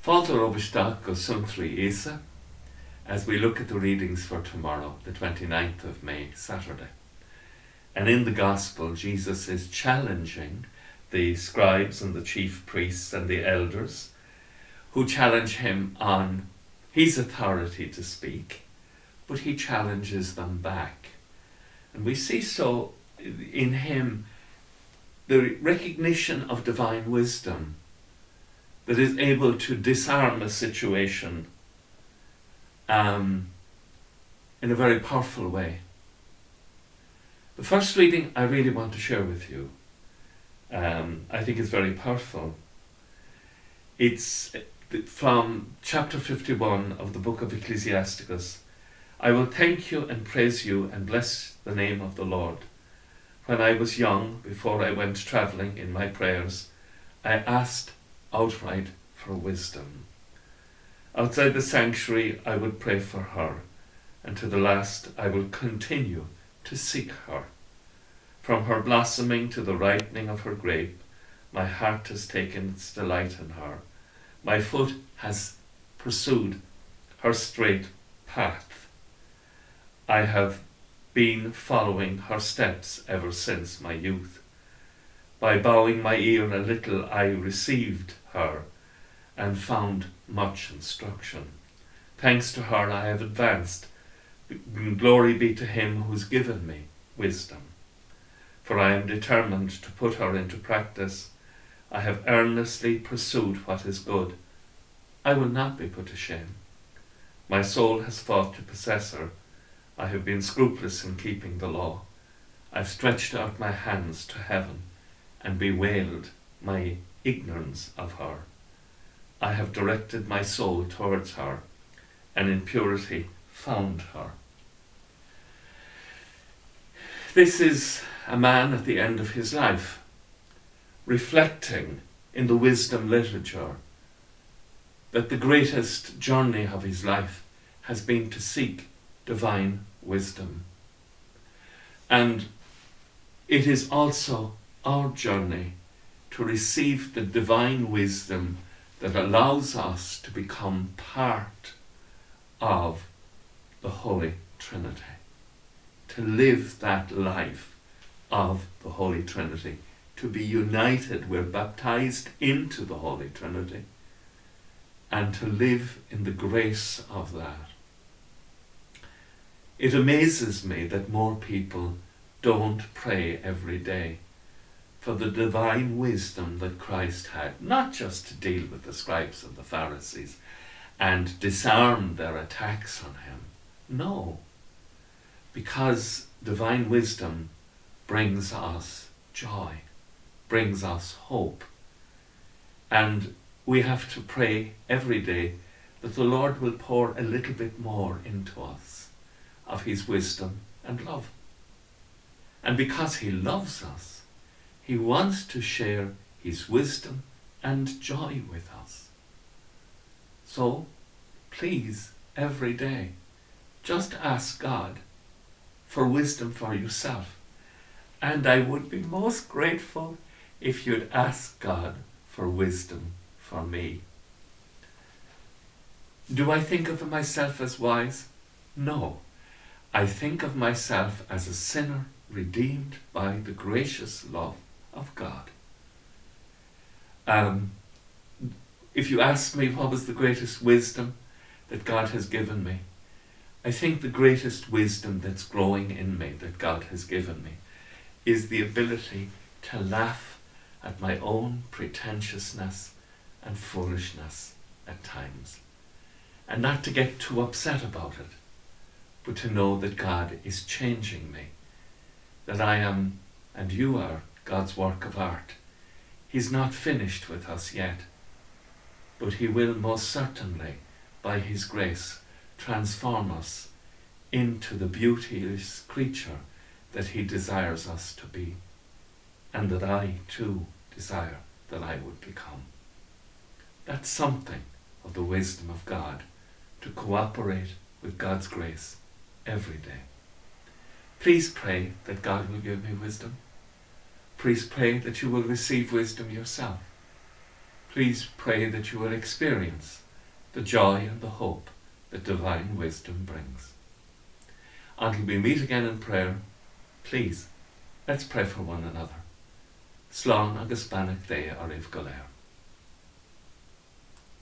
Fáilte Robisteach go Suantraí Íosa as we look at the readings for tomorrow, the 29th of May, Saturday. And in the Gospel, Jesus is challenging the scribes and the chief priests and the elders who challenge him on his authority to speak, but he challenges them back. And we see so in him the recognition of divine wisdom that is able to disarm a situation in a very powerful way. The first reading I really want to share with you, I think is very powerful. It's from chapter 51 of the book of Ecclesiasticus. I will thank you and praise you and bless the name of the Lord. When I was young, before I went travelling in my prayers, I asked outright for wisdom. Outside the sanctuary, I would pray for her, and to the last I will continue to seek her. From her blossoming to the ripening of her grape, my heart has taken its delight in her. My foot has pursued her straight path. I have been following her steps ever since my youth. By bowing my ear a little, I received her and found much instruction. Thanks to her, I have advanced. Glory be to him who has given me wisdom. For I am determined to put her into practice. I have earnestly pursued what is good. I will not be put to shame. My soul has fought to possess her. I have been scrupulous in keeping the law. I've stretched out my hands to heaven and bewailed my ignorance of her. I have directed my soul towards her, and in purity found her. This is a man at the end of his life, reflecting in the wisdom literature that the greatest journey of his life has been to seek divine wisdom. And it is also our journey to receive the divine wisdom that allows us to become part of the Holy Trinity, to live that life of the Holy Trinity, to be united, we're baptized into the Holy Trinity, and to live in the grace of that. It amazes me that more people don't pray every day for the divine wisdom that Christ had, not just to deal with the scribes and the Pharisees and disarm their attacks on him. No, because divine wisdom brings us joy, brings us hope. And we have to pray every day that the Lord will pour a little bit more into us of his wisdom and love. And because he loves us, he wants to share his wisdom and joy with us. So, please, every day, just ask God for wisdom for yourself. And I would be most grateful if you'd ask God for wisdom for me. Do I think of myself as wise? No. I think of myself as a sinner redeemed by the gracious love of God. If you ask me what was the greatest wisdom that God has given me, I think the greatest wisdom that's growing in me, that God has given me, is the ability to laugh at my own pretentiousness and foolishness at times, and not to get too upset about it, but to know that God is changing me, that I am, and you are, God's work of art. He's not finished with us yet, but he will most certainly, by his grace, transform us into the beauteous creature that he desires us to be, and that I too desire that I would become. That's something of the wisdom of God, to cooperate with God's grace every day. Please pray that God will give me wisdom. Please pray that you will receive wisdom yourself. please pray that you will experience the joy and the hope that divine wisdom brings. Until we meet again in prayer, please, let's pray for one another. Slán agus Banach Dé ar Ibh go léir.